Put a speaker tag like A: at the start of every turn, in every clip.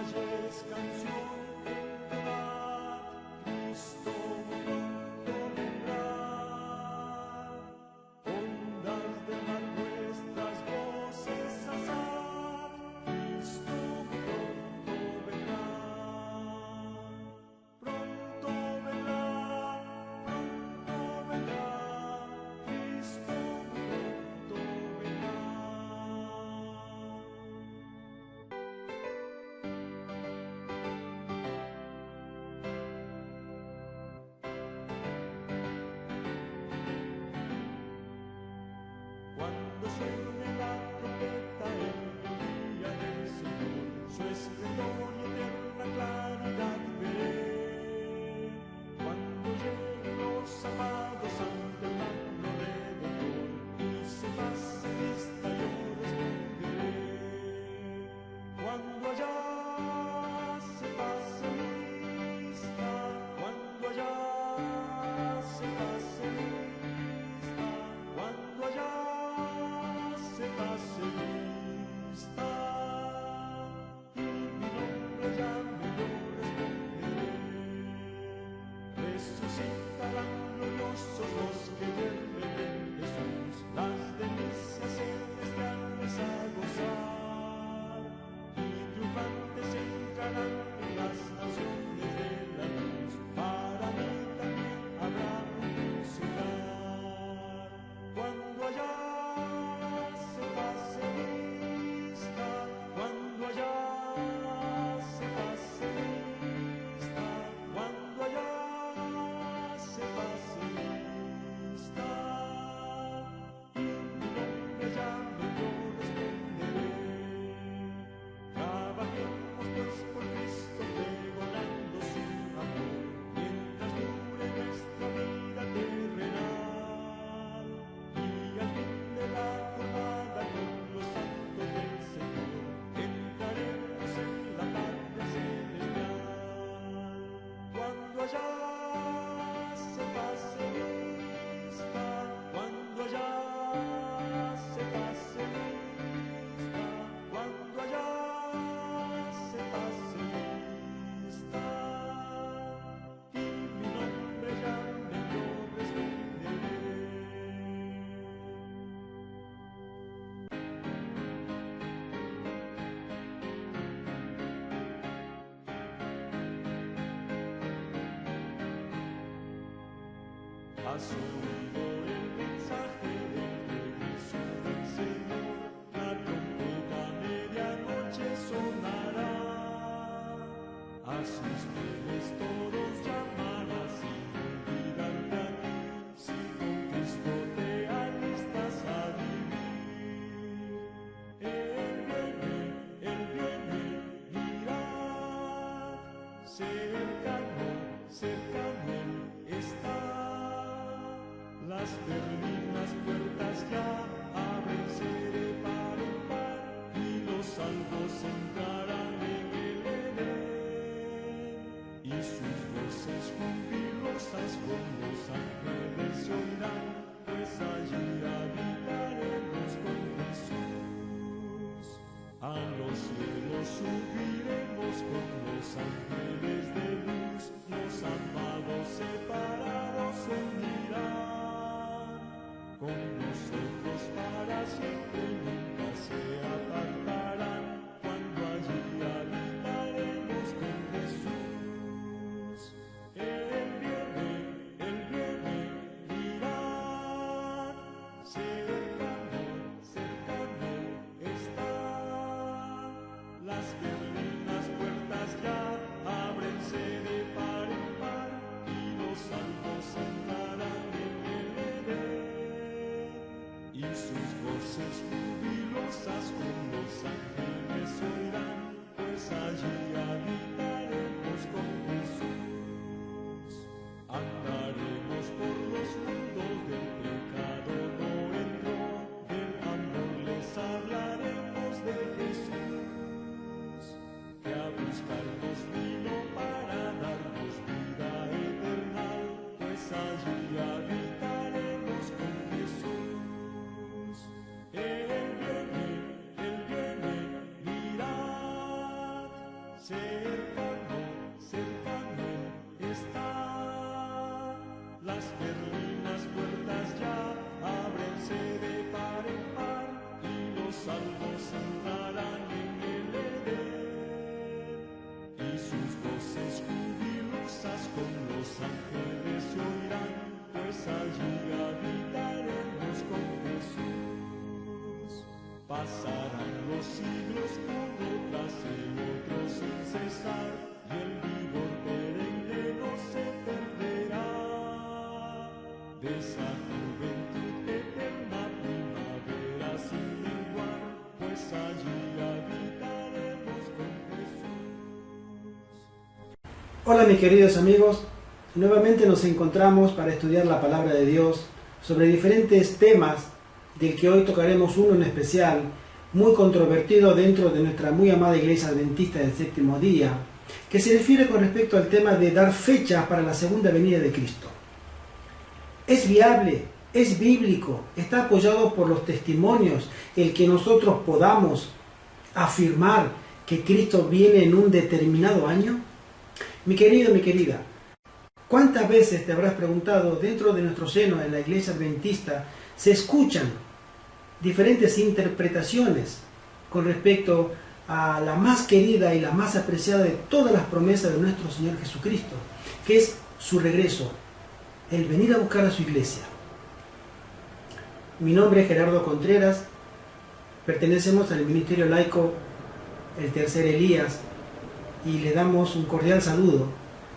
A: calles canción entonad, Cristo pronto vendrá. Ondas del mar vuestras voces alzad, Cristo pronto vendrá. Pronto vendrá, Cristo pronto vendrá. Cuando suene la trompeta en el día del Señor, su esplendor y eterna claridad veré. Cuando lleguen los amados ante el magno Redentor y se pase lista yo responderé. Cuando allá se pase lista, cuando allá se pase lista, cuando allá se pase lista, y mi nombre llame yo responderé. Resucitarán gloriosos los que duermen en Jesús, las delicias celestiales a gozar, y triunfantes entrarán en las naciones de la luz. Para mí también habrá un dulce hogar. Cuando allá se pase lista, cuando allá se pase lista, cuando allá se pase lista, y mi nombre llame yo responderé. Trabajemos pues por Cristo pregonando su amor, mientras dure nuestra vida terrenal, y al fin de la jornada con los santos del Señor entraremos en la patria celestial. Cuando allá se pase lista, cuando allá se pase lista, cuando allá se pase lista, y mi nombre llame yo responderé. Has oído el mensaje del regreso del Señor, la trompeta a medianoche sonará, a sus fieles todos llamará sin olvidarte a ti, si con Cristo te alistas a vivir. Él viene, mirad, cercano, cercano Él está. Las berlinas puertas ya ábrense de par en par, y los salvos entrarán en el Edén, y sus voces jubilosas con los ángeles se oirán, pues allí habitaremos con Jesús. A los cielos subiremos con los ángeles de luz, los amados separados se unirán con nosotros para siempre, nunca se apartarán, cuando allí habitaremos con Jesús. Él viene, mirad, cercano, cercano está. Las berlinas puertas ya ábrense de par en par, y los salvos entrarán en el Edén, y sus voces jubilosas con los ángeles se oirán, pues allí habitaremos con Jesús. Andaremos por los mundos del pecado, no entró, del amor les hablaremos de Jesús, que a buscarnos vino para darnos vida eterna, pues allí habitaremos con Jesús. Él viene, mirad, entrarán en el Edén, y sus voces jubilosas con los ángeles se oirán, pues allí habitaremos con Jesús. Pasarán los siglos uno tras el otro sin cesar, y el vigor perenne no se perderá de esa juventud eterna, primavera sin menguar, pues allí habitaremos con Jesús.
B: Hola mis queridos amigos, nuevamente nos encontramos para estudiar la palabra de Dios sobre diferentes temas, del que hoy tocaremos uno en especial, muy controvertido dentro de nuestra muy amada Iglesia Adventista del Séptimo Día, que se refiere con respecto al tema de dar fechas para la segunda venida de Cristo. ¿Es viable? ¿Es bíblico? ¿Está apoyado por los testimonios el que nosotros podamos afirmar que Cristo viene en un determinado año? Mi querido, mi querida, ¿cuántas veces te habrás preguntado dentro de nuestro seno en la Iglesia Adventista se escuchan diferentes interpretaciones con respecto a la más querida y la más apreciada de todas las promesas de nuestro Señor Jesucristo, que es su regreso, el venir a buscar a su iglesia? Mi nombre es Gerardo Contreras, pertenecemos al Ministerio Laico El Tercer Elías y le damos un cordial saludo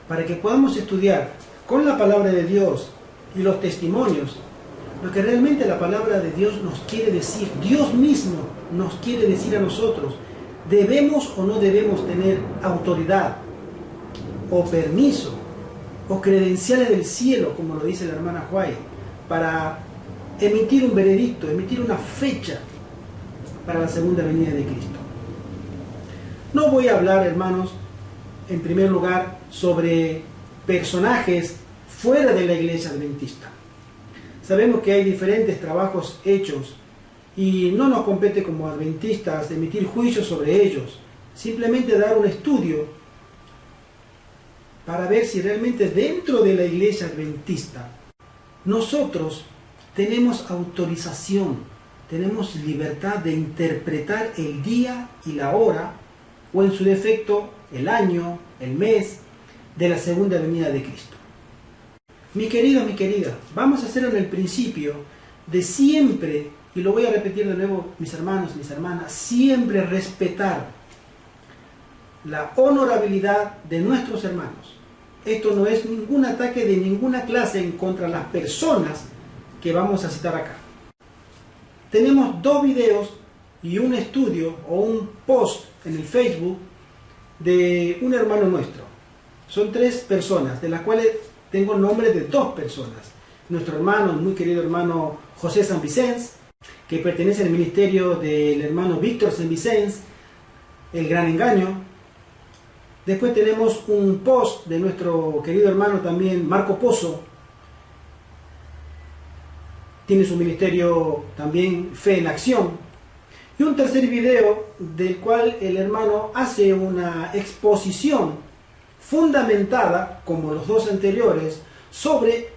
B: para que podamos estudiar con la palabra de Dios y los testimonios lo que realmente la palabra de Dios nos quiere decir. Dios mismo nos quiere decir a nosotros, ¿debemos o no debemos tener autoridad o permiso o credenciales del cielo, como lo dice la hermana Huay, para emitir un veredicto, emitir una fecha para la segunda venida de Cristo? No voy a hablar, hermanos, en primer lugar, sobre personajes fuera de la Iglesia Adventista. Sabemos que hay diferentes trabajos hechos y no nos compete como adventistas emitir juicios sobre ellos, simplemente dar un estudio para ver si realmente dentro de la Iglesia Adventista nosotros tenemos autorización, tenemos libertad de interpretar el día y la hora, o en su defecto el año, el mes de la segunda venida de Cristo. Mi querido, mi querida, vamos a hacerlo en el principio de siempre, y lo voy a repetir de nuevo, mis hermanos, mis hermanas, siempre respetar la honorabilidad de nuestros hermanos. Esto no es ningún ataque de ninguna clase en contra de las personas que vamos a citar acá. Tenemos 2 videos y un estudio o un post en el Facebook de un hermano nuestro. Son 3 personas, de las cuales tengo el nombre de 2 personas. Nuestro hermano, muy querido hermano José San Vicens, que pertenece al ministerio del hermano Víctor San Vicens, El Gran Engaño. Después tenemos un post de nuestro querido hermano también Marco Pozo. Tiene su ministerio también Fe en Acción. Y un tercer video del cual el hermano hace una exposición fundamentada, como los 2 anteriores, sobre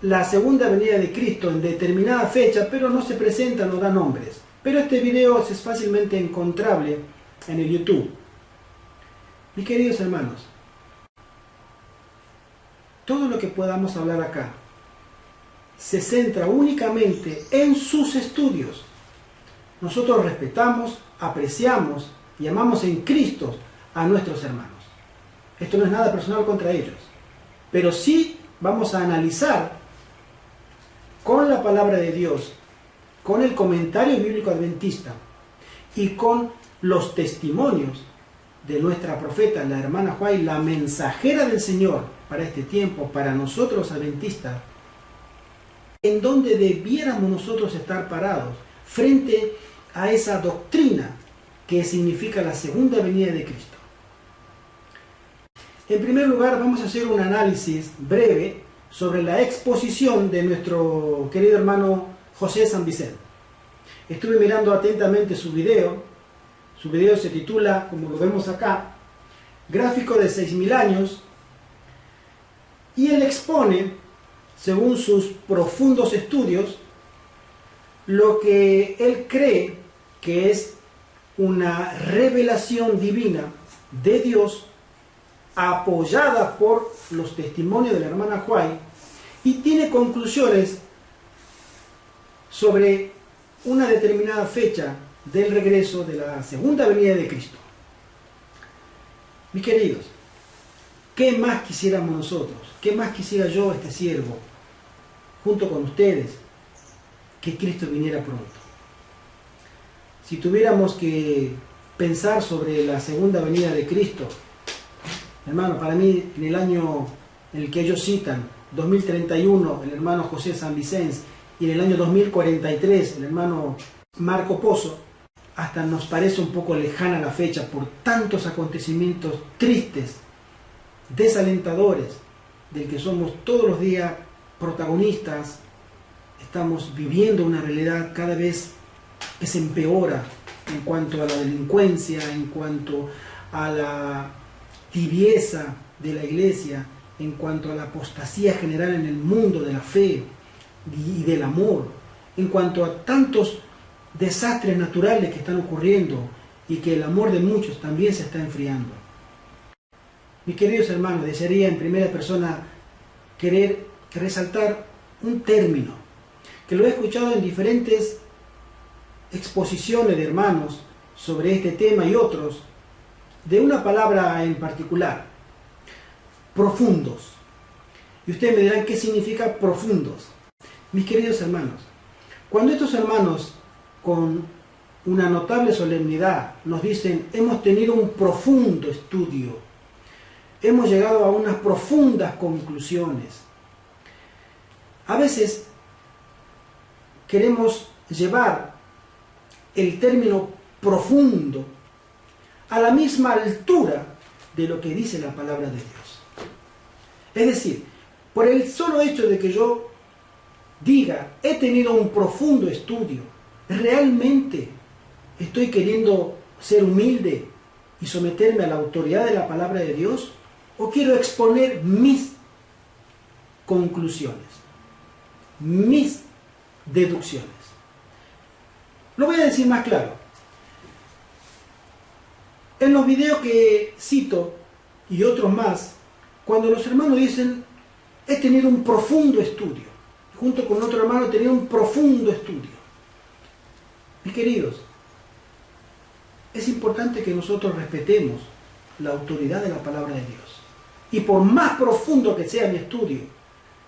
B: la segunda venida de Cristo en determinada fecha, pero no se presenta, no da nombres. Pero este video es fácilmente encontrable en el YouTube. Mis queridos hermanos, todo lo que podamos hablar acá se centra únicamente en sus estudios. Nosotros respetamos, apreciamos y amamos en Cristo a nuestros hermanos. Esto no es nada personal contra ellos, pero sí vamos a analizar con la palabra de Dios, con el comentario bíblico adventista y con los testimonios de nuestra profeta, la hermana Huay, la mensajera del Señor para este tiempo, para nosotros adventistas, en donde debiéramos nosotros estar parados frente a esa doctrina que significa la segunda venida de Cristo. En primer lugar, vamos a hacer un análisis breve sobre la exposición de nuestro querido hermano José San Vicente. Estuve mirando atentamente su video. Su video se titula, como lo vemos acá, Gráfico de 6000 años, y él expone, según sus profundos estudios, lo que él cree que es una revelación divina de Dios apoyada por los testimonios de la hermana Huay, y tiene conclusiones sobre una determinada fecha del regreso de la segunda venida de Cristo. Mis queridos, ¿qué más quisiéramos nosotros? ¿Qué más quisiera yo, este siervo, junto con ustedes, que Cristo viniera pronto? Si tuviéramos que pensar sobre la segunda venida de Cristo, hermano, para mí, en el año en el que ellos citan, 2031, el hermano José San Vicens, y en el año 2043, el hermano Marco Pozo, hasta nos parece un poco lejana la fecha por tantos acontecimientos tristes, desalentadores, del que somos todos los días protagonistas. Estamos viviendo una realidad cada vez que se empeora en cuanto a la delincuencia, en cuanto a la tibieza de la iglesia, en cuanto a la apostasía general en el mundo de la fe y del amor, en cuanto a tantos desastres naturales que están ocurriendo y que el amor de muchos también se está enfriando. Mis queridos hermanos, desearía en primera persona querer resaltar un término que lo he escuchado en diferentes exposiciones de hermanos sobre este tema y otros, de una palabra en particular: profundos. Y ustedes me dirán, ¿qué significa profundos? Mis queridos hermanos, cuando estos hermanos con una notable solemnidad nos dicen: hemos tenido un profundo estudio, hemos llegado a unas profundas conclusiones, a veces queremos llevar el término profundo a la misma altura de lo que dice la palabra de Dios. Es decir, por el solo hecho de que yo diga, he tenido un profundo estudio, ¿realmente estoy queriendo ser humilde y someterme a la autoridad de la palabra de Dios? ¿O quiero exponer mis conclusiones, mis deducciones? Lo voy a decir más claro. En los videos que cito y otros más, cuando los hermanos dicen, he tenido un profundo estudio, junto con otro hermano he tenido un profundo estudio. Mis queridos, es importante que nosotros respetemos la autoridad de la palabra de Dios. Y por más profundo que sea mi estudio,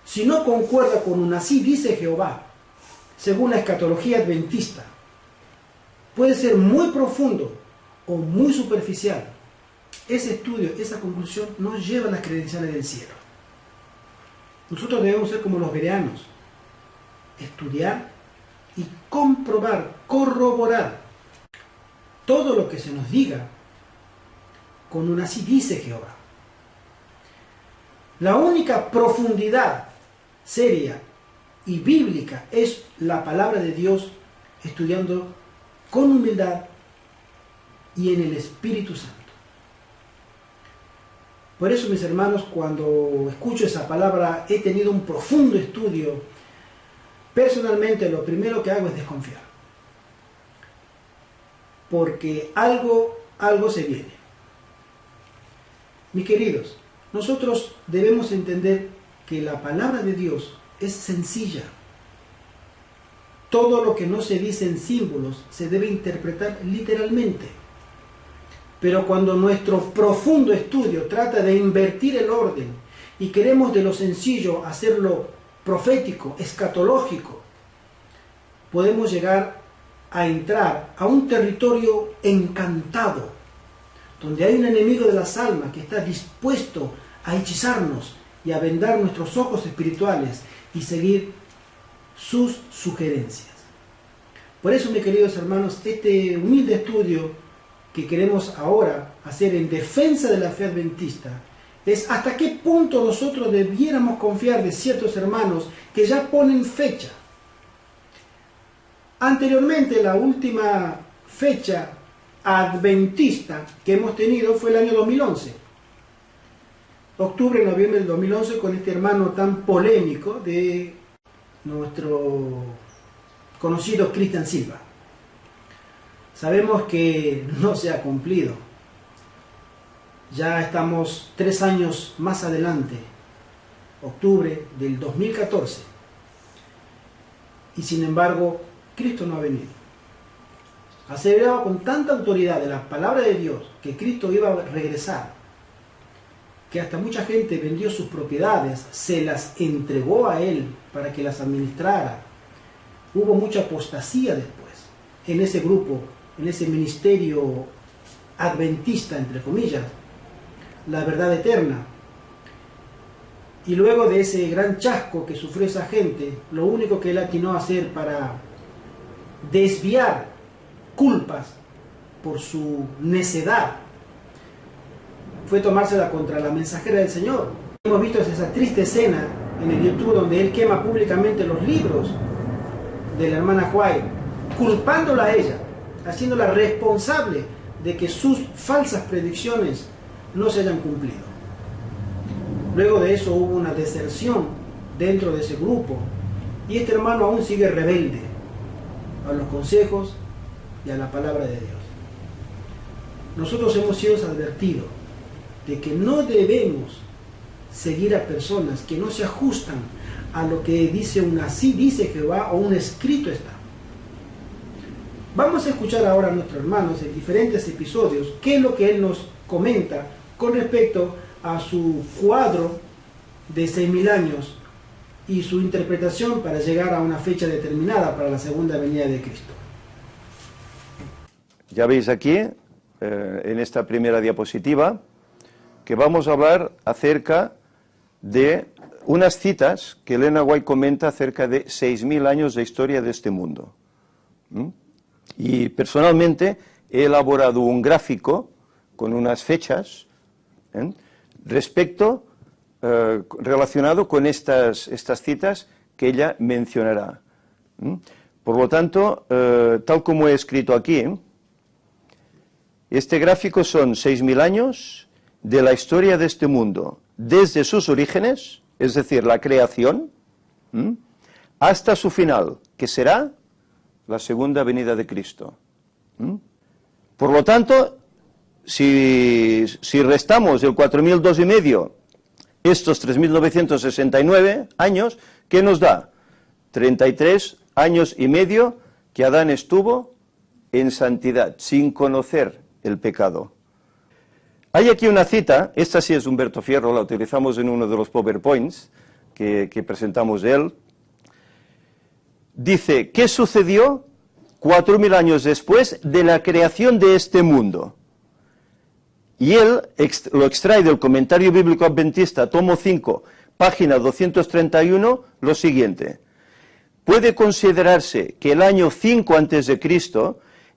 B: si no concuerda con un así dice Jehová, según la escatología adventista, puede ser muy profundo o muy superficial. Ese estudio, esa conclusión, no lleva las credenciales del cielo. Nosotros debemos ser como los bereanos, estudiar y comprobar, corroborar todo lo que se nos diga con un así dice Jehová. La única profundidad seria y bíblica es la palabra de Dios, estudiando con humildad y en el Espíritu Santo. Por eso, mis hermanos, cuando escucho esa palabra, he tenido un profundo estudio, personalmente lo primero que hago es desconfiar. Porque algo se viene. Mis queridos, nosotros debemos entender que la palabra de Dios es sencilla. Todo lo que no se dice en símbolos se debe interpretar literalmente. Pero cuando nuestro profundo estudio trata de invertir el orden y queremos de lo sencillo hacerlo profético, escatológico, podemos llegar a entrar a un territorio encantado, donde hay un enemigo de las almas que está dispuesto a hechizarnos y a vendar nuestros ojos espirituales y seguir sus sugerencias. Por eso, mis queridos hermanos, este humilde estudio que queremos ahora hacer en defensa de la fe adventista es hasta qué punto nosotros debiéramos confiar de ciertos hermanos que ya ponen fecha. Anteriormente, la última fecha adventista que hemos tenido fue el año 2011. Octubre, noviembre del 2011, con este hermano tan polémico de nuestro conocido Cristian Silva. Sabemos que no se ha cumplido. Ya estamos 3 años más adelante, octubre del 2014, y sin embargo, Cristo no ha venido. Aseveraba con tanta autoridad de la palabra de Dios que Cristo iba a regresar, que hasta mucha gente vendió sus propiedades, se las entregó a Él para que las administrara. Hubo mucha apostasía después en ese grupo, en ese ministerio adventista, entre comillas, la verdad eterna. Y luego de ese gran chasco que sufrió esa gente, lo único que Él atinó a hacer para desviar culpas por su necedad fue tomársela contra la mensajera del Señor. Hemos visto esa triste escena en el YouTube donde él quema públicamente los libros de la hermana White, culpándola a ella, haciéndola responsable de que sus falsas predicciones no se hayan cumplido. Luego de eso hubo una deserción dentro de ese grupo y este hermano aún sigue rebelde a los consejos y a la palabra de Dios. Nosotros hemos sido advertidos de que no debemos seguir a personas que no se ajustan a lo que dice un así dice Jehová o un escrito está. Vamos a escuchar ahora a nuestros hermanos en diferentes episodios qué es lo que él nos comenta con respecto a su cuadro de 6.000 años y su interpretación para llegar a una fecha determinada para la segunda venida de Cristo.
C: Ya veis aquí, en esta primera diapositiva, que vamos a hablar acerca de unas citas que Elena White comenta acerca de 6.000 años de historia de este mundo. Y personalmente he elaborado un gráfico con unas fechas relacionado con estas citas que ella mencionará. Por lo tanto, tal como he escrito aquí, este gráfico son 6.000 años de la historia de este mundo, desde sus orígenes, es decir, la creación, hasta su final, que será la segunda venida de Cristo. Por lo tanto, si restamos el 4.002 y medio, estos 3.969 años, ¿qué nos da? 33 años y medio que Adán estuvo en santidad, sin conocer el pecado. Hay aquí una cita, esta sí es Humberto Fierro, la utilizamos en uno de los PowerPoints que presentamos de él. Dice, ¿qué sucedió 4.000 años después de la creación de este mundo? Y él lo extrae del Comentario Bíblico Adventista, tomo 5, página 231, lo siguiente. Puede considerarse que el año 5 a.C.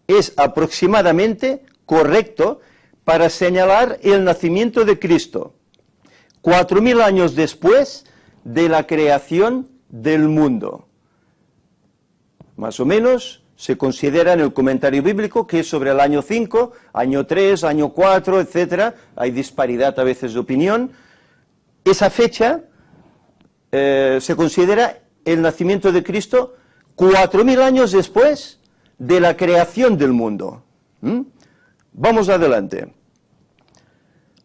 C: es aproximadamente correcto para señalar el nacimiento de Cristo, 4.000 años después de la creación del mundo. Más o menos se considera en el comentario bíblico que es sobre el año 5, año 3, año 4, etc. Hay disparidad a veces de opinión. Esa fecha se considera el nacimiento de Cristo 4.000 años después de la creación del mundo. Vamos adelante.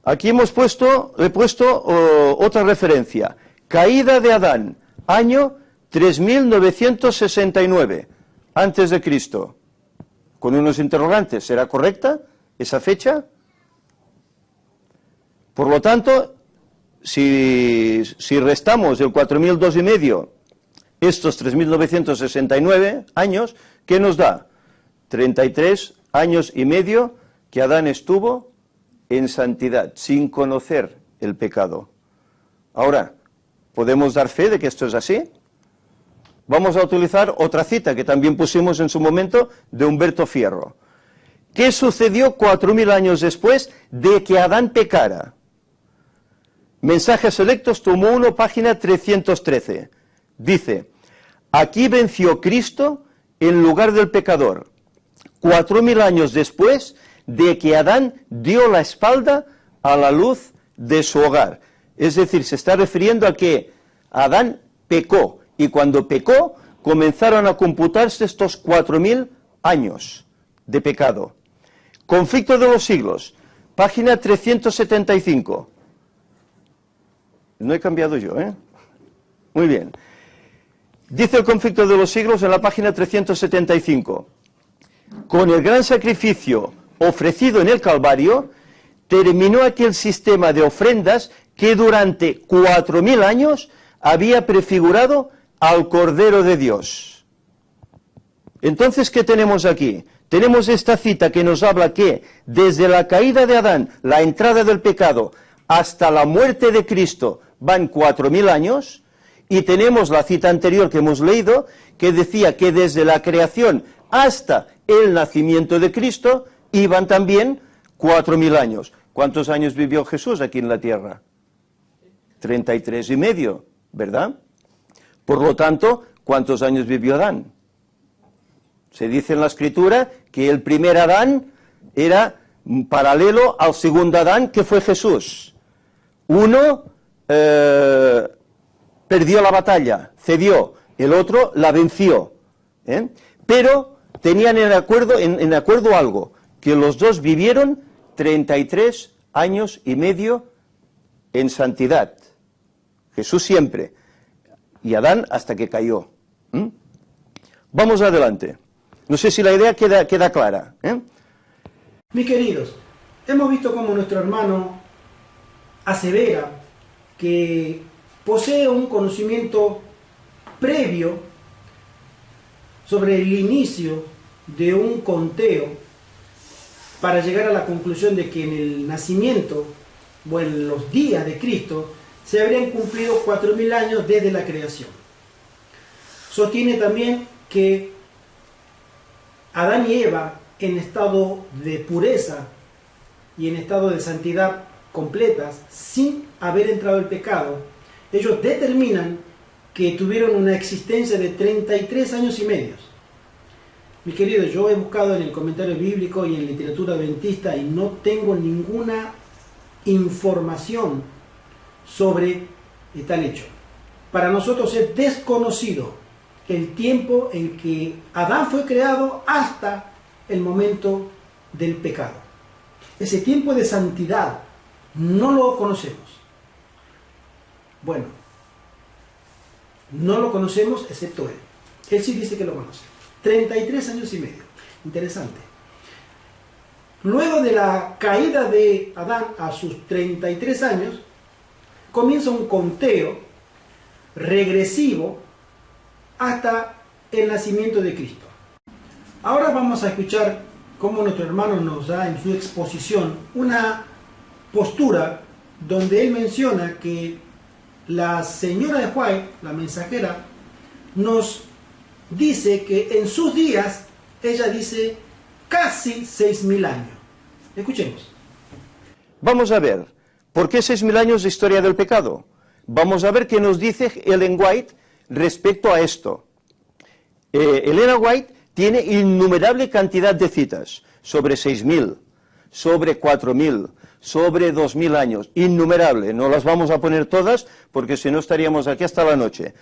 C: Aquí he puesto otra referencia. Caída de Adán, año 3.969 antes de Cristo. Con unos interrogantes, ¿será correcta esa fecha? Por lo tanto, si restamos el 4.002 y medio, estos 3.969 años, ¿qué nos da? 33 años y medio que Adán estuvo en santidad, sin conocer el pecado. Ahora, ¿podemos dar fe de que esto es así? Vamos a utilizar otra cita que también pusimos en su momento de Humberto Fierro. ¿Qué sucedió 4.000 años después de que Adán pecara? Mensajes selectos, tomo 1, página 313. Dice, aquí venció Cristo en lugar del pecador, 4.000 años después de que Adán dio la espalda a la luz de su hogar. Es decir, se está refiriendo a que Adán pecó, y cuando pecó comenzaron a computarse estos 4.000 años de pecado. Conflicto de los siglos, página 375. No he cambiado yo, ¿eh? Muy bien. Dice el conflicto de los siglos en la página 375. Con el gran sacrificio ofrecido en el Calvario, terminó aquel sistema de ofrendas que durante 4000 años había prefigurado al Cordero de Dios. Entonces, ¿qué tenemos aquí? Tenemos esta cita que nos habla que desde la caída de Adán, la entrada del pecado, hasta la muerte de Cristo van 4000 años, y tenemos la cita anterior que hemos leído, que decía que desde la creación hasta el nacimiento de Cristo iban también 4000 años. ¿Cuántos años vivió Jesús aquí en la tierra? 33 y medio, ¿verdad? Por lo tanto, ¿cuántos años vivió Adán? Se dice en la Escritura que el primer Adán era paralelo al segundo Adán, que fue Jesús. Uno perdió la batalla, cedió, el otro la venció. Pero tenían en acuerdo algo, que los dos vivieron 33 años y medio en santidad. Jesús siempre, y Adán hasta que cayó. Vamos adelante. No sé si la idea queda clara.
B: Mis queridos, hemos visto cómo nuestro hermano asevera que posee un conocimiento previo sobre el inicio de un conteo para llegar a la conclusión de que en el nacimiento o en los días de Cristo se habrían cumplido 4000 años desde la creación. Sostiene también que Adán y Eva, en estado de pureza y en estado de santidad completas, sin haber entrado el pecado, ellos determinan que tuvieron una existencia de 33 años y medio. Mis queridos, yo he buscado en el comentario bíblico y en literatura adventista y no tengo ninguna información sobre tal hecho. Para nosotros es desconocido el tiempo en que Adán fue creado hasta el momento del pecado. Ese tiempo de santidad no lo conocemos. Bueno, no lo conocemos excepto él. Él sí dice que lo conoce. 33 años y medio. Interesante. Luego de la caída de Adán a sus 33 años, comienza un conteo regresivo hasta el nacimiento de Cristo. Ahora vamos a escuchar cómo nuestro hermano nos da en su exposición una postura donde él menciona que la señora de White, la mensajera, nos dice que en sus días, ella dice casi 6000 años. Escuchemos.
C: Vamos a ver, ¿por qué 6000 años de historia del pecado? Vamos a ver qué nos dice Ellen White respecto a esto. Elena White tiene innumerable cantidad de citas sobre 6000, sobre 4000, sobre 2000 años, innumerable. No las vamos a poner todas porque si no estaríamos aquí hasta la noche.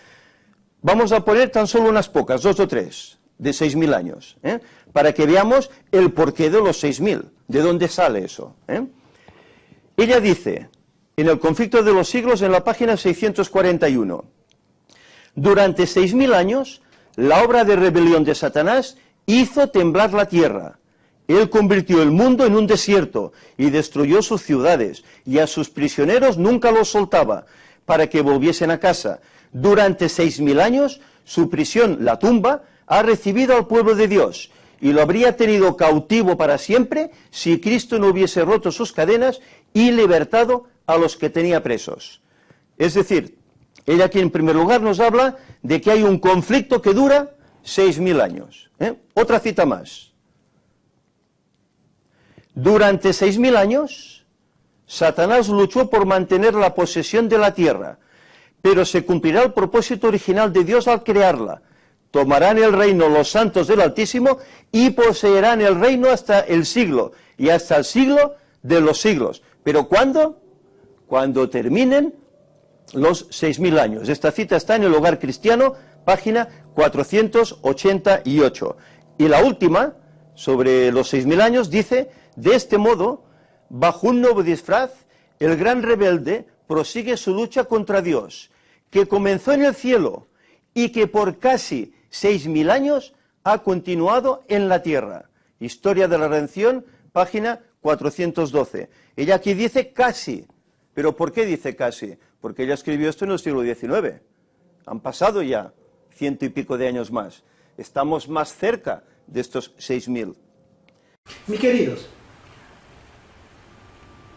C: Vamos a poner tan solo unas pocas, 2 o 3, de 6000 años, para que veamos el porqué de los 6000, de dónde sale eso. Ella dice, en el conflicto de los siglos, en la página 641, durante 6000 años, la obra de rebelión de Satanás hizo temblar la tierra. Él convirtió el mundo en un desierto y destruyó sus ciudades, y a sus prisioneros nunca los soltaba, para que volviesen a casa. Durante 6000 años, su prisión, la tumba, ha recibido al pueblo de Dios, y lo habría tenido cautivo para siempre si Cristo no hubiese roto sus cadenas y libertado a los que tenía presos. Es decir, ella aquí en primer lugar nos habla de que hay un conflicto que dura 6000 años. Otra cita más. Durante 6000 años, Satanás luchó por mantener la posesión de la tierra, pero se cumplirá el propósito original de Dios al crearla. Tomarán el reino los santos del Altísimo y poseerán el reino hasta el siglo y hasta el siglo de los siglos. ¿Pero cuándo? Cuando terminen los 6000 años. Esta cita está en el Hogar Cristiano, página 488. Y la última, sobre los 6.000 años, dice: de este modo, bajo un nuevo disfraz, el gran rebelde prosigue su lucha contra Dios, que comenzó en el cielo y que por casi 6.000 años ha continuado en la tierra. Historia de la Redención, página 412. Ella aquí dice casi. ¿Pero por qué dice casi? Porque ella escribió esto en el siglo XIX. Han pasado ya 100 y pico de años más. Estamos más cerca de estos 6.000.
B: Mis queridos,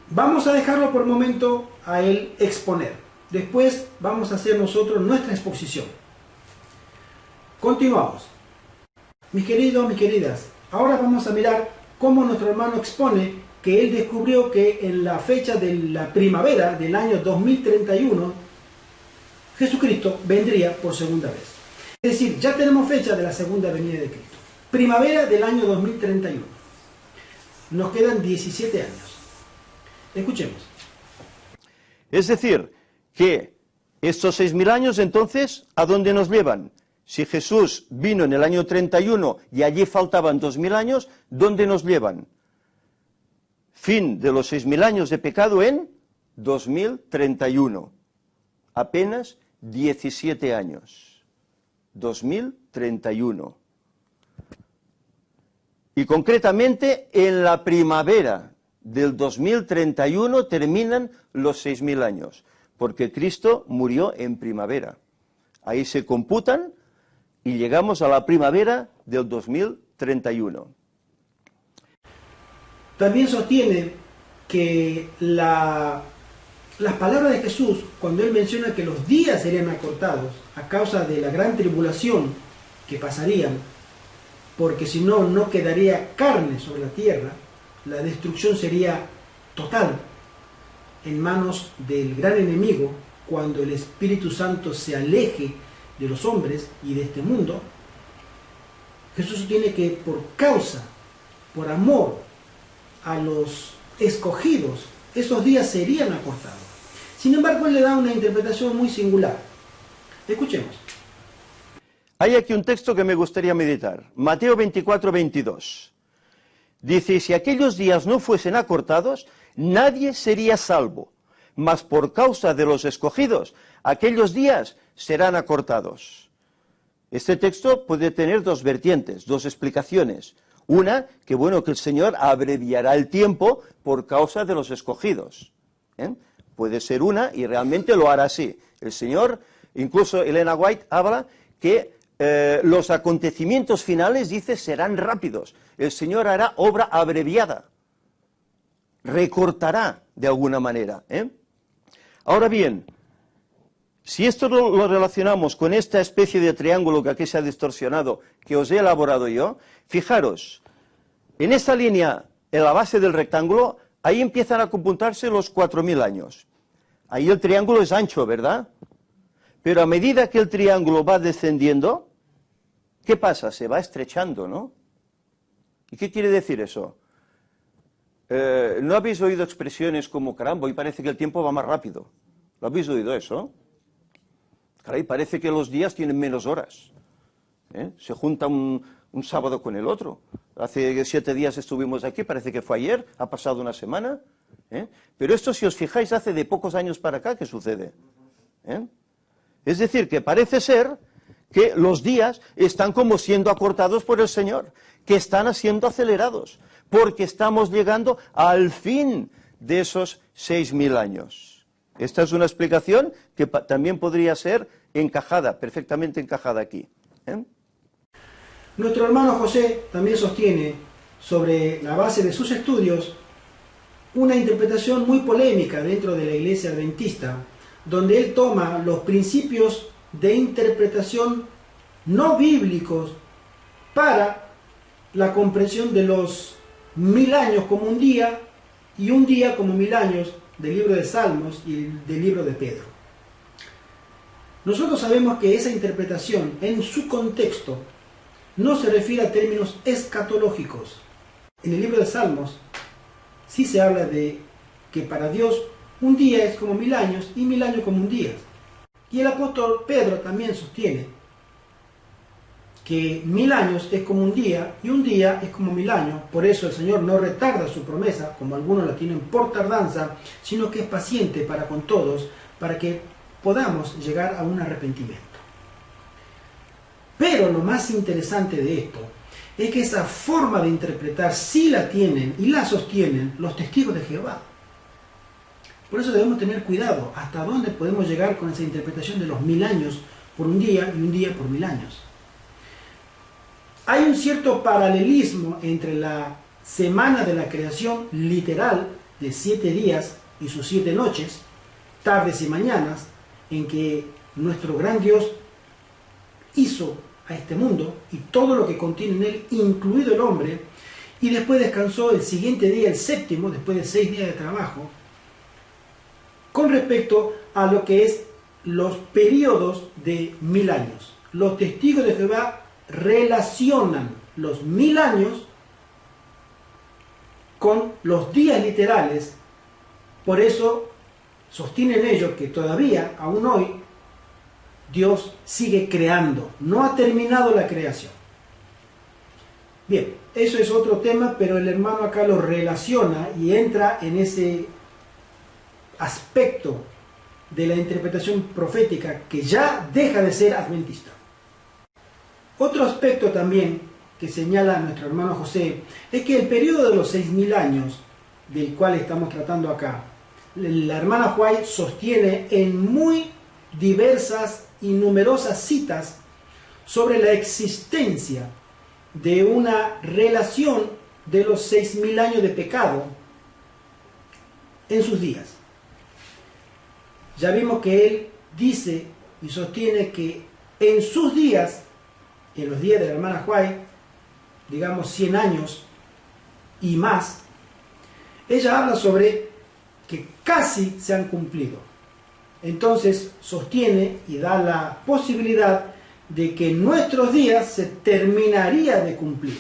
B: vamos a dejarlo por el momento a él exponer. Después vamos a hacer nosotros nuestra exposición. Continuamos. Mis queridos, mis queridas, ahora vamos a mirar cómo nuestro hermano expone que él descubrió que en la fecha de la primavera del año 2031, Jesucristo vendría por segunda vez. Es decir, ya tenemos fecha de la segunda venida de Cristo. Primavera del año 2031. Nos quedan 17 años. Escuchemos.
C: Es decir, que estos 6.000 años, entonces, ¿a dónde nos llevan? Si Jesús vino en el año 31 y allí faltaban 2.000 años, ¿dónde nos llevan? Fin de los 6.000 años de pecado en 2031. Apenas 17 años. 2031. Y concretamente en la primavera del 2031 terminan los 6.000 años, porque Cristo murió en primavera. Ahí se computan y llegamos a la primavera del 2031.
B: También sostiene que las palabras de Jesús, cuando él menciona que los días serían acortados a causa de la gran tribulación que pasarían, porque si no, no quedaría carne sobre la tierra, la destrucción sería total en manos del gran enemigo cuando el Espíritu Santo se aleje de los hombres y de este mundo. Jesús sostiene que por causa, por amor a los escogidos, esos días serían acortados. Sin embargo, él le da una interpretación muy singular. Escuchemos.
C: Hay aquí un texto que me gustaría meditar. Mateo 24, 22. Dice: si aquellos días no fuesen acortados, nadie sería salvo, mas por causa de los escogidos, aquellos días serán acortados. Este texto puede tener dos vertientes, dos explicaciones. Una, que bueno, que el Señor abreviará el tiempo por causa de los escogidos. Puede ser una, y realmente lo hará así. El Señor, incluso Elena White habla que los acontecimientos finales, dice, serán rápidos. El Señor hará obra abreviada. Recortará de alguna manera. Ahora bien, si esto lo relacionamos con esta especie de triángulo que aquí se ha distorsionado, que os he elaborado yo, fijaros, en esta línea, en la base del rectángulo, ahí empiezan a computarse los 4.000 años. Ahí el triángulo es ancho, ¿verdad? Pero a medida que el triángulo va descendiendo, ¿qué pasa? Se va estrechando, ¿no? ¿Y qué quiere decir eso? ¿No habéis oído expresiones como, caramba, hoy parece que el tiempo va más rápido? ¿Lo habéis oído eso? Caray, parece que los días tienen menos horas. Se junta un sábado con el otro. Hace 7 días estuvimos aquí, parece que fue ayer, ha pasado una semana. Pero esto, si os fijáis, hace de pocos años para acá que sucede. Es decir, que parece ser que los días están como siendo acortados por el Señor, que están siendo acelerados, porque estamos llegando al fin de esos 6.000 años. Esta es una explicación que también podría ser encajada, perfectamente encajada aquí.
B: Nuestro hermano José también sostiene, sobre la base de sus estudios, una interpretación muy polémica dentro de la Iglesia Adventista, donde él toma los principios de interpretación no bíblicos para la comprensión de los 1000 años como un día y un día como 1000 años del libro de Salmos y del libro de Pedro. Nosotros sabemos que esa interpretación en su contexto no se refiere a términos escatológicos. En el libro de Salmos sí se habla de que para Dios un día es como 1000 años y 1000 años como un día. Y el apóstol Pedro también sostiene que 1000 años es como un día y un día es como 1000 años. Por eso el Señor no retarda su promesa, como algunos la tienen por tardanza, sino que es paciente para con todos, para que podamos llegar a un arrepentimiento. Pero lo más interesante de esto es que esa forma de interpretar sí la tienen y la sostienen los testigos de Jehová. Por eso debemos tener cuidado hasta dónde podemos llegar con esa interpretación de los 1000 años por un día y un día por 1000 años. Hay un cierto paralelismo entre la semana de la creación literal de 7 días y sus 7 noches, tardes y mañanas, en que nuestro gran Dios hizo a este mundo y todo lo que contiene en él, incluido el hombre, y después descansó el siguiente día, el séptimo, después de 6 días de trabajo, con respecto a lo que es los periodos de 1000 años. Los testigos de Jehová relacionan los 1000 años con los días literales, por eso sostienen ellos que todavía, aún hoy, Dios sigue creando, no ha terminado la creación. Bien, eso es otro tema, pero el hermano acá lo relaciona y entra en ese aspecto de la interpretación profética que ya deja de ser adventista. Otro aspecto también que señala nuestro hermano José es que el periodo de los 6000 años del cual estamos tratando acá, la hermana White sostiene en muy diversas y numerosas citas sobre la existencia de una relación de los 6000 años de pecado en sus días. Ya vimos que él dice y sostiene que en sus días, en los días de la hermana White, digamos 100 años y más, ella habla sobre que casi se han cumplido. Entonces sostiene y da la posibilidad de que en nuestros días se terminaría de cumplir.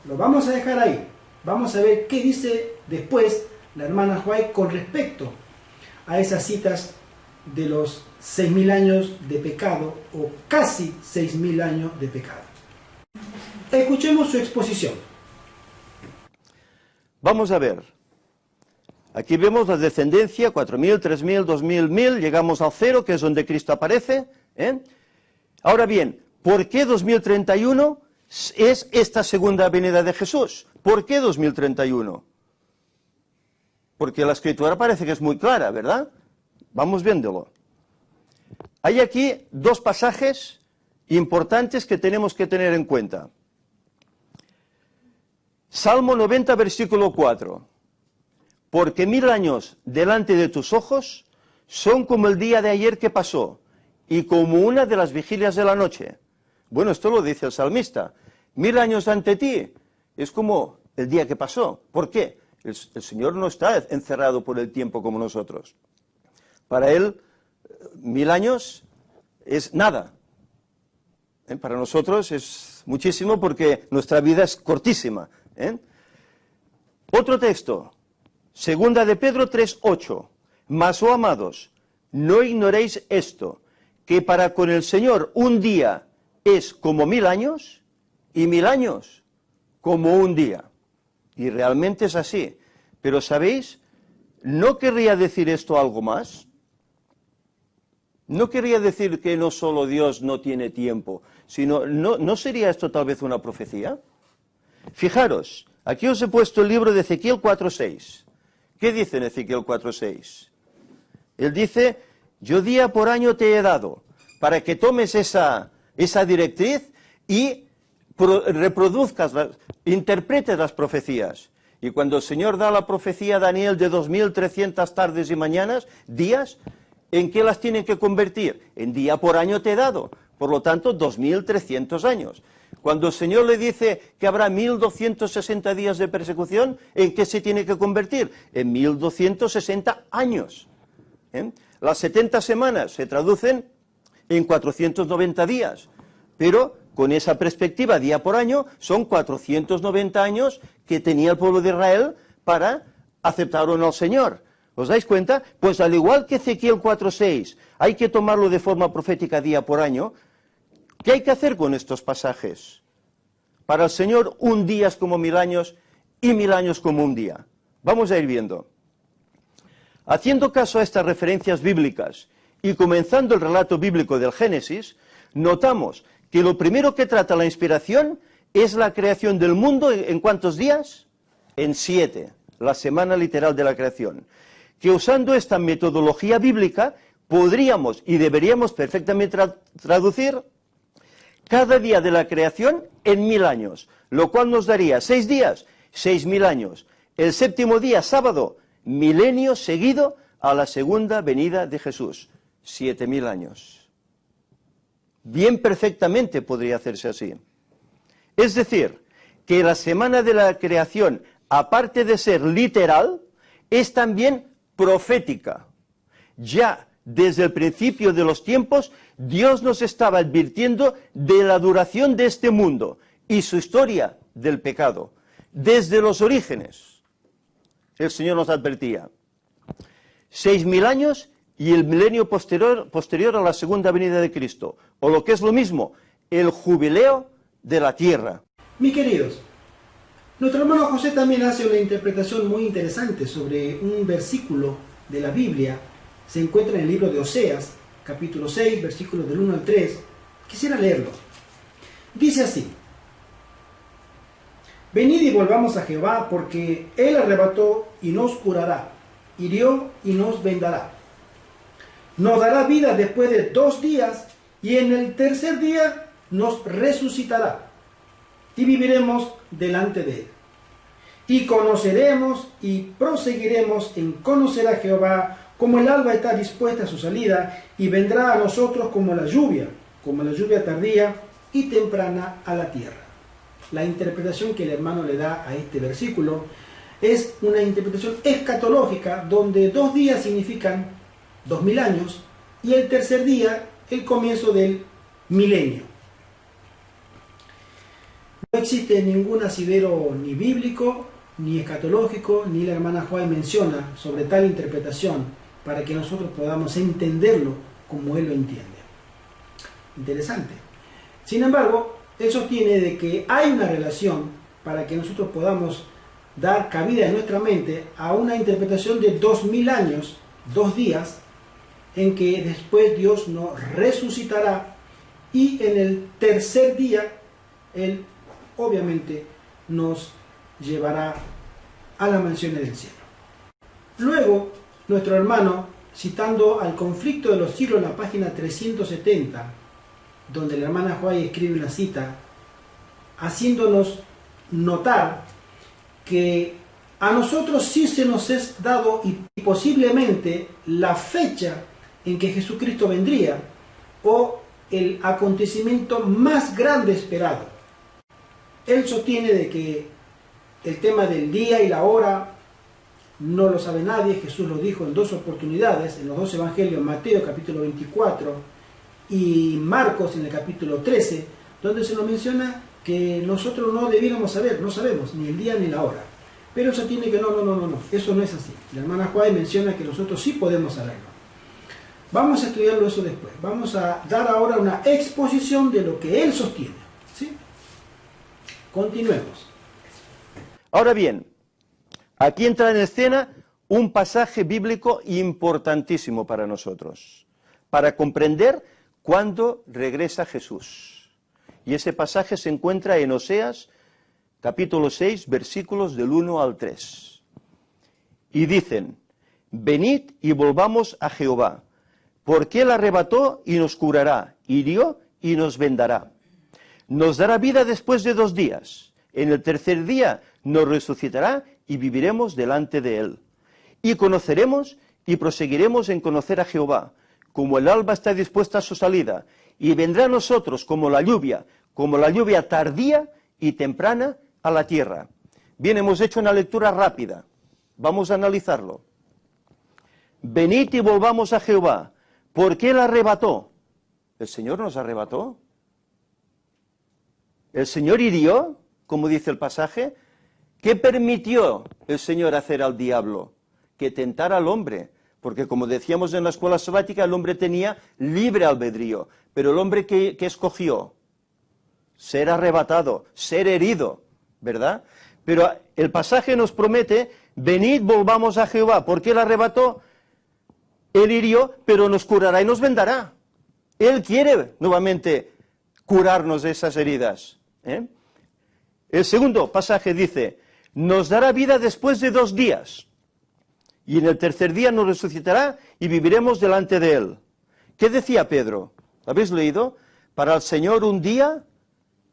B: Lo vamos a dejar ahí. Vamos a ver qué dice después la hermana White con respecto a esas citas de los 6000 años de pecado o casi 6000 años de pecado. Escuchemos su exposición.
C: Vamos a ver. Aquí vemos la descendencia, 4000, 3000, 2000, 1000, llegamos al 0, que es donde Cristo aparece. Ahora bien, ¿por qué 2031 es esta segunda venida de Jesús? ¿Por qué 2031? Porque la Escritura parece que es muy clara, ¿verdad? Vamos viéndolo. Hay aquí dos pasajes importantes que tenemos que tener en cuenta. Salmo 90, versículo 4. Porque 1000 años delante de tus ojos son como el día de ayer que pasó, y como una de las vigilias de la noche. Bueno, esto lo dice el salmista. 1000 años ante ti es como el día que pasó. ¿Por qué? El Señor no está encerrado por el tiempo como nosotros. Para Él, 1000 años es nada. Para nosotros es muchísimo porque nuestra vida es cortísima. Otro texto, segunda de Pedro 3:8. Mas, oh amados, no ignoréis esto, que para con el Señor un día es como 1000 años y 1000 años como un día. Y realmente es así. Pero, ¿sabéis? ¿No querría decir esto algo más? No querría decir que no solo Dios no tiene tiempo, sino, ¿no sería esto tal vez una profecía? Fijaros, aquí os he puesto el libro de Ezequiel 4:6. ¿Qué dice en Ezequiel 4:6? Él dice, yo día por año te he dado, para que tomes esa directriz y reproduzcas, interpretes las profecías. Y cuando el Señor da la profecía a Daniel de 2300 tardes y mañanas, días, ¿en qué las tienen que convertir? En día por año te he dado. Por lo tanto, 2300 años. Cuando el Señor le dice que habrá 1260 días de persecución, ¿en qué se tiene que convertir? En 1260 años. Las 70 semanas se traducen en 490 días. Pero con esa perspectiva, día por año, son 490 años que tenía el pueblo de Israel para aceptar o no al Señor. ¿Os dais cuenta? Pues al igual que Ezequiel 4:6, hay que tomarlo de forma profética día por año, ¿Qué hay que hacer con estos pasajes? Para el Señor, un día es como 1000 años y 1000 años como un día. Vamos a ir viendo. Haciendo caso a estas referencias bíblicas y comenzando el relato bíblico del Génesis, notamos que lo primero que trata la inspiración es la creación del mundo. ¿En cuántos días? En 7, la semana literal de la creación. Que usando esta metodología bíblica podríamos y deberíamos perfectamente traducir cada día de la creación en 1000 años, lo cual nos daría 6 días, 6000 años. El séptimo día, sábado, milenio seguido a la segunda venida de Jesús, 7000 años. Bien perfectamente podría hacerse así. Es decir, que la semana de la creación, aparte de ser literal, es también profética. Ya desde el principio de los tiempos, Dios nos estaba advirtiendo de la duración de este mundo y su historia del pecado. Desde los orígenes, el Señor nos advertía. 6000 años y el milenio posterior a la segunda venida de Cristo. O lo que es lo mismo, el jubileo de la tierra.
B: Mis queridos, nuestro hermano José también hace una interpretación muy interesante sobre un versículo de la Biblia. Se encuentra en el libro de Oseas, capítulo 6, versículos del 1 al 3. Quisiera leerlo. Dice así: Venid y volvamos a Jehová, porque Él arrebató y nos curará, hirió y nos vendará. Nos dará vida después de 2 días, y en el tercer día nos resucitará, y viviremos delante de Él. Y conoceremos y proseguiremos en conocer a Jehová, como el alba está dispuesta a su salida, y vendrá a nosotros como la lluvia tardía y temprana a la tierra. La interpretación que el hermano le da a este versículo es una interpretación escatológica, donde 2 días significan 2000 años, y el tercer día el comienzo del milenio. No existe ningún asidero ni bíblico, ni escatológico, ni la hermana Juay menciona sobre tal interpretación para que nosotros podamos entenderlo como él lo entiende. Interesante. Sin embargo, él sostiene de que hay una relación para que nosotros podamos dar cabida en nuestra mente a una interpretación de 2000 años, 2 días, en que después Dios nos resucitará y en el tercer día Él obviamente nos llevará a las mansiones del cielo. Luego, nuestro hermano, citando al conflicto de los siglos en la página 370, donde la hermana Juay escribe una cita, haciéndonos notar que a nosotros sí se nos es dado y posiblemente la fecha en que Jesucristo vendría, o el acontecimiento más grande esperado. Él sostiene de que el tema del día y la hora no lo sabe nadie. Jesús lo dijo en 2 oportunidades, en los 2 evangelios, Mateo capítulo 24 y Marcos en el capítulo 13, donde se nos menciona que nosotros no debiéramos saber, no sabemos ni el día ni la hora. Pero eso tiene que no, eso no es así. La hermana Juárez menciona que nosotros sí podemos saberlo. Vamos a estudiarlo eso después. Vamos a dar ahora una exposición de lo que él sostiene. ¿Sí? Continuemos.
C: Ahora bien, aquí entra en escena un pasaje bíblico importantísimo para nosotros, para comprender cuándo regresa Jesús. Y ese pasaje se encuentra en Oseas, capítulo 6, versículos del 1 al 3. Y dicen: venid y volvamos a Jehová, porque Él arrebató y nos curará, hirió y nos vendará. Nos dará vida después de 2 días. En el tercer día nos resucitará y viviremos delante de Él. Y conoceremos y proseguiremos en conocer a Jehová, como el alba está dispuesta a su salida, y vendrá a nosotros como la lluvia tardía y temprana a la tierra. Bien, hemos hecho una lectura rápida. Vamos a analizarlo. Venid y volvamos a Jehová, porque Él arrebató. ¿El Señor nos arrebató? ¿El Señor hirió, como dice el pasaje? ¿Qué permitió el Señor hacer al diablo? Que tentara al hombre Porque como decíamos en la escuela sabática, el hombre tenía libre albedrío, pero el hombre que escogió ser arrebatado, ser herido, ¿verdad? Pero el pasaje nos promete, venid, volvamos a Jehová, porque él arrebató, él hirió, pero nos curará y nos vendará. Él quiere nuevamente curarnos de esas heridas. El segundo pasaje dice, nos dará vida después de 2 días, y en el tercer día nos resucitará y viviremos delante de él. ¿Qué decía Pedro? ¿Lo habéis leído? Para el Señor un día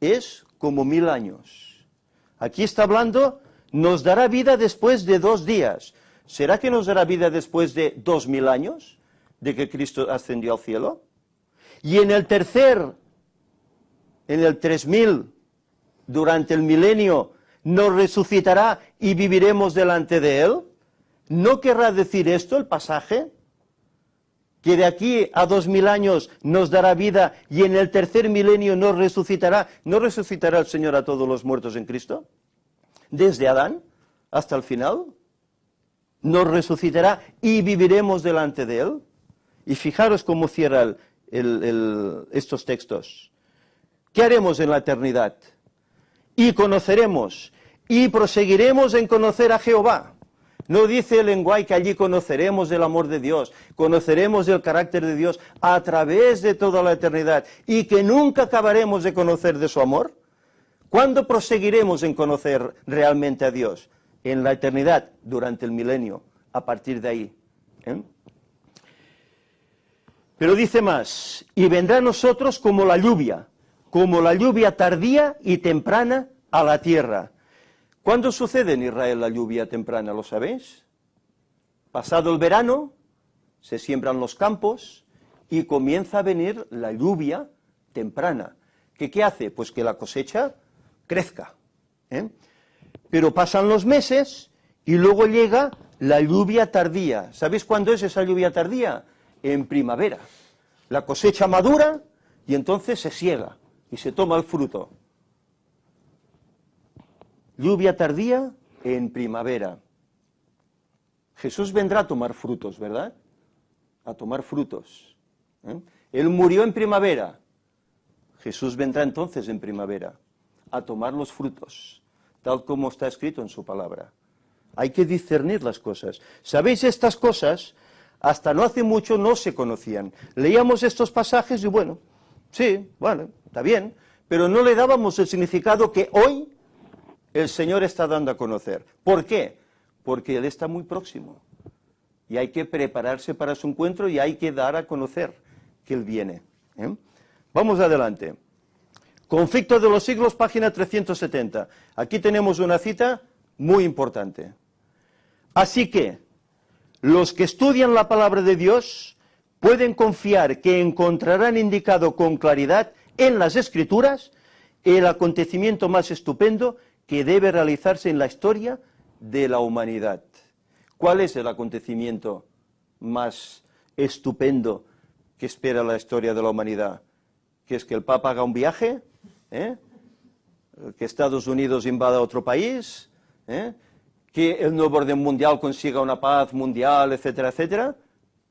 C: es como 1000 años. Aquí está hablando, nos dará vida después de 2 días. ¿Será que nos dará vida después de 2000 años de que Cristo ascendió al cielo? Y en el 3000, durante el milenio, nos resucitará y viviremos delante de él. ¿No querrá decir esto el pasaje? Que de aquí a 2000 años nos dará vida y en el tercer milenio nos resucitará. ¿No resucitará el Señor a todos los muertos en Cristo? Desde Adán hasta el final. Nos resucitará y viviremos delante de él. Y fijaros cómo cierra estos textos. ¿Qué haremos en la eternidad? Y conoceremos, y proseguiremos en conocer a Jehová. No dice el lenguaje que allí conoceremos el amor de Dios, conoceremos el carácter de Dios a través de toda la eternidad, y que nunca acabaremos de conocer de su amor. ¿Cuándo proseguiremos en conocer realmente a Dios? En la eternidad, durante el milenio, a partir de ahí. Pero dice más, y vendrá a nosotros como la lluvia tardía y temprana a la tierra. ¿Cuándo sucede en Israel la lluvia temprana? ¿Lo sabéis? Pasado el verano, se siembran los campos y comienza a venir la lluvia temprana. ¿Qué hace? Pues que la cosecha crezca. Pero pasan los meses y luego llega la lluvia tardía. ¿Sabéis cuándo es esa lluvia tardía? En primavera. La cosecha madura y entonces se siega y se toma el fruto. Lluvia tardía en primavera. Jesús vendrá a tomar frutos, ¿verdad? A tomar frutos. Él murió en primavera. Jesús vendrá entonces en primavera a tomar los frutos, tal como está escrito en su palabra. Hay que discernir las cosas. ¿Sabéis? Estas cosas, hasta no hace mucho, no se conocían. Leíamos estos pasajes y bueno, sí, bueno, está bien, pero no le dábamos el significado que hoy el Señor está dando a conocer. ¿Por qué? Porque Él está muy próximo. Y hay que prepararse para su encuentro y hay que dar a conocer que Él viene. Vamos adelante. Conflicto de los siglos, página 370. Aquí tenemos una cita muy importante. Así que, los que estudian la palabra de Dios pueden confiar que encontrarán indicado con claridad en las Escrituras el acontecimiento más estupendo que debe realizarse en la historia de la humanidad. ¿Cuál es el acontecimiento más estupendo que espera la historia de la humanidad? ¿Que es que el Papa haga un viaje? ¿Que Estados Unidos invada otro país? ¿Que el nuevo orden mundial consiga una paz mundial, etcétera, etcétera?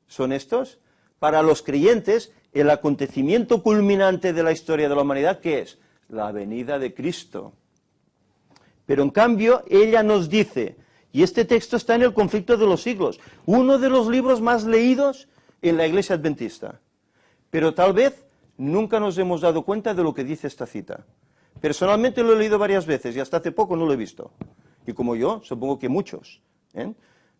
C: ¿Son estos? Para los creyentes, el acontecimiento culminante de la historia de la humanidad, ¿qué es? La venida de Cristo. Pero en cambio, ella nos dice, y este texto está en el Conflicto de los Siglos, uno de los libros más leídos en la Iglesia Adventista. Pero tal vez nunca nos hemos dado cuenta de lo que dice esta cita. Personalmente lo he leído varias veces y hasta hace poco no lo he visto. Y como yo, supongo que muchos.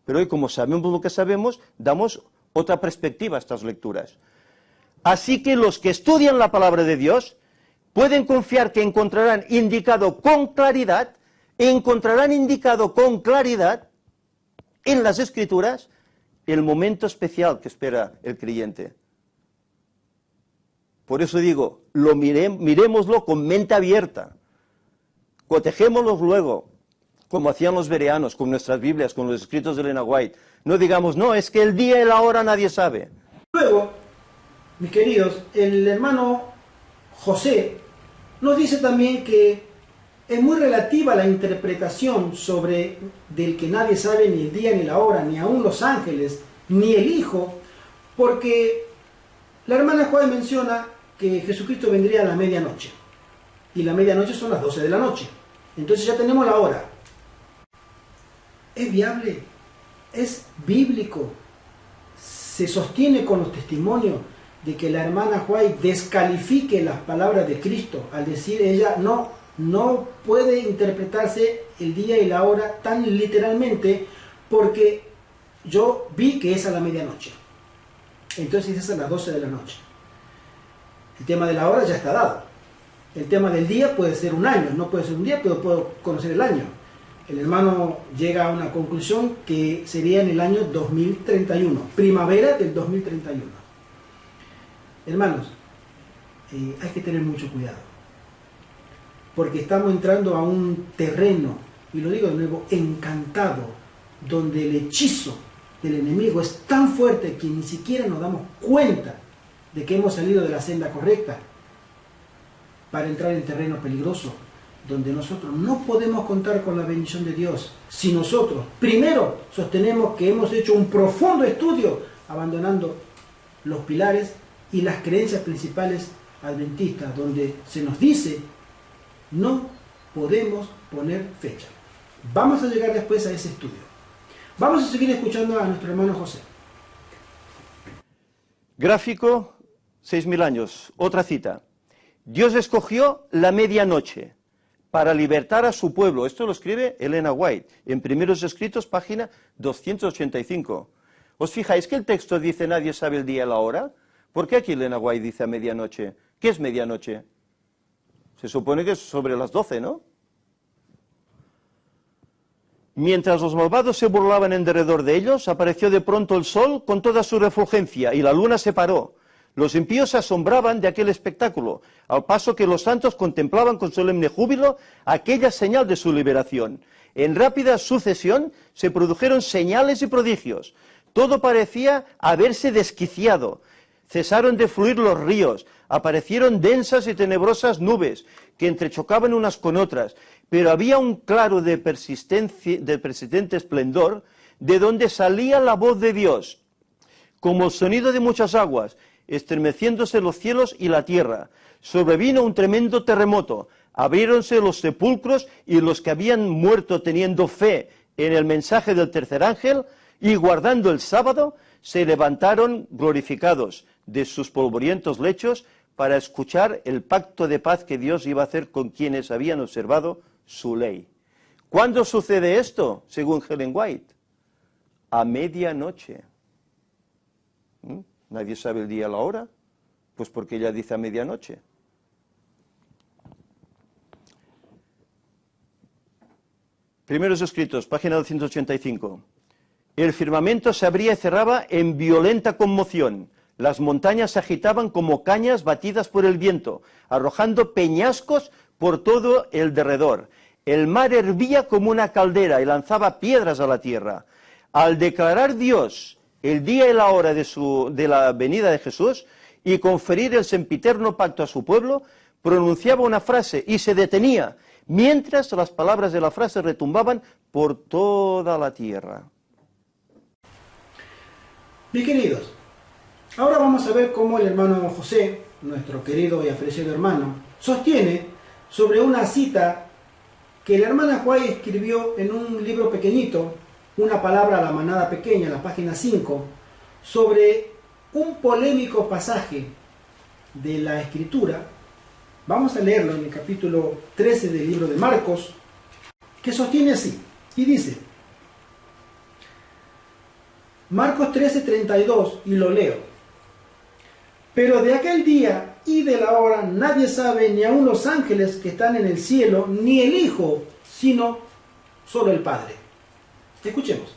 C: Pero hoy, como sabemos lo que sabemos, damos otra perspectiva a estas lecturas. Así que los que estudian la palabra de Dios pueden confiar que encontrarán indicado con claridad en las Escrituras el momento especial que espera el creyente. Por eso digo, miremoslo con mente abierta, cotejémoslo luego, como hacían los bereanos, con nuestras Biblias, con los escritos de Elena White. No digamos, no, es que el día y la hora nadie sabe.
B: Luego, mis queridos, el hermano José nos dice también que es muy relativa la interpretación del que nadie sabe ni el día ni la hora, ni aún los ángeles ni el Hijo, porque la hermana Juárez menciona que Jesucristo vendría a la medianoche, y la medianoche son las 12 de la noche. Entonces ya tenemos la hora. ¿Es viable? ¿Es bíblico? ¿Se sostiene con los testimonios de que la hermana White descalifique las palabras de Cristo al decir ella no puede interpretarse el día y la hora tan literalmente porque yo vi que es a la medianoche? Entonces es a las 12 de la noche. El tema de la hora ya está dado. El tema del día puede ser un año, no puede ser un día, pero puedo conocer el año. El hermano llega a una conclusión que sería en el año 2031, primavera del 2031. Hermanos, hay que tener mucho cuidado, porque estamos entrando a un terreno, y lo digo de nuevo, encantado, donde el hechizo del enemigo es tan fuerte que ni siquiera nos damos cuenta de que hemos salido de la senda correcta para entrar en terreno peligroso, donde nosotros no podemos contar con la bendición de Dios si nosotros primero sostenemos que hemos hecho un profundo estudio abandonando los pilares y las creencias principales adventistas, donde se nos dice no podemos poner fecha. Vamos a llegar después a ese estudio. Vamos a seguir escuchando a nuestro hermano José.
C: Gráfico, 6.000 años. Otra cita. Dios escogió la medianoche para libertar a su pueblo. Esto lo escribe Elena White en Primeros Escritos, página 285. ¿Os fijáis que el texto dice nadie sabe el día y la hora? ¿Por qué aquí Elena White dice a medianoche? ¿Qué es medianoche? Se supone que es sobre las 12, ¿no? Mientras los malvados se burlaban en derredor de ellos, apareció de pronto el sol con toda su refulgencia y la luna se paró. Los impíos se asombraban de aquel espectáculo, al paso que los santos contemplaban con solemne júbilo aquella señal de su liberación. En rápida sucesión se produjeron señales y prodigios. Todo parecía haberse desquiciado. Cesaron de fluir los ríos, aparecieron densas y tenebrosas nubes que entrechocaban unas con otras, pero había un claro de persistente esplendor, de donde salía la voz de Dios, como el sonido de muchas aguas, estremeciéndose los cielos y la tierra. Sobrevino un tremendo terremoto, abriéronse los sepulcros y los que habían muerto teniendo fe en el mensaje del tercer ángel y guardando el sábado, se levantaron glorificados de sus polvorientos lechos para escuchar el pacto de paz que Dios iba a hacer con quienes habían observado su ley. ¿Cuándo sucede esto, según Ellen White? A medianoche. ¿Nadie sabe el día y la hora? Pues porque ella dice a medianoche. Primeros Escritos, página 285. El firmamento se abría y cerraba en violenta conmoción. Las montañas se agitaban como cañas batidas por el viento, arrojando peñascos por todo el derredor. El mar hervía como una caldera y lanzaba piedras a la tierra. Al declarar Dios el día y la hora de la venida de Jesús y conferir el sempiterno pacto a su pueblo, pronunciaba una frase y se detenía, mientras las palabras de la frase retumbaban por toda la tierra.
B: Mis queridos, ahora vamos a ver cómo el hermano José, nuestro querido y apreciado hermano, sostiene sobre una cita que la hermana White escribió en un libro pequeñito, Una palabra a la manada pequeña, en la página 5, sobre un polémico pasaje de la Escritura. Vamos a leerlo en el capítulo 13 del libro de Marcos, que sostiene así, y dice, Marcos 13:32, y lo leo. Pero de aquel día y de la hora nadie sabe, ni aun los ángeles que están en el cielo, ni el Hijo, sino solo el Padre. Escuchemos.